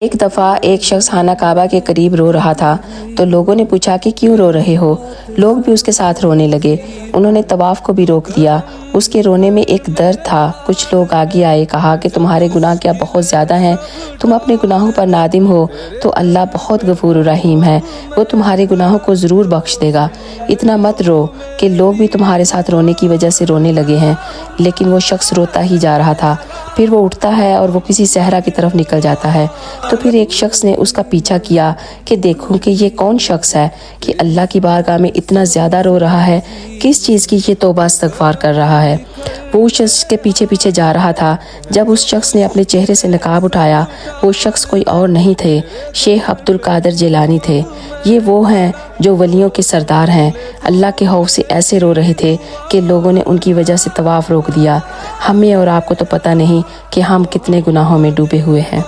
ایک دفعہ ایک شخص خانہ کعبہ کے قریب رو رہا تھا تو لوگوں نے پوچھا کہ کیوں رو رہے ہو؟ لوگ بھی اس کے ساتھ رونے لگے۔ انہوں نے طواف کو بھی روک دیا۔ اس کے رونے میں ایک درد تھا۔ کچھ لوگ آگے آئے، کہا کہ تمہارے گناہ کیا بہت زیادہ ہیں؟ تم اپنے گناہوں پر نادم ہو تو اللہ بہت غفور رحیم ہے، وہ تمہارے گناہوں کو ضرور بخش دے گا۔ اتنا مت رو کہ لوگ بھی تمہارے ساتھ رونے کی وجہ سے رونے لگے ہیں۔ لیکن وہ شخص روتا ہی جا رہا تھا۔ پھر وہ اٹھتا ہے اور وہ کسی صحرا کی طرف نکل جاتا ہے۔ تو پھر ایک شخص نے اس کا پیچھا کیا کہ دیکھوں کہ یہ کون شخص ہے کہ اللہ کی بارگاہ میں اتنا زیادہ رو رہا ہے، کس چیز کی یہ توبہ استغفار کر رہا ہے۔ وہ اس شخص کے پیچھے پیچھے جا رہا تھا۔ جب اس شخص نے اپنے چہرے سے نقاب اٹھایا، وہ شخص کوئی اور نہیں تھے، شیخ عبد القادر جیلانی تھے۔ یہ وہ ہیں جو ولیوں کے سردار ہیں۔ اللہ کے خوف سے ایسے رو رہے تھے کہ لوگوں نے ان کی وجہ سے طواف روک دیا۔ ہمیں اور آپ کو تو پتہ نہیں کہ ہم کتنے گناہوں میں ڈوبے ہوئے ہیں۔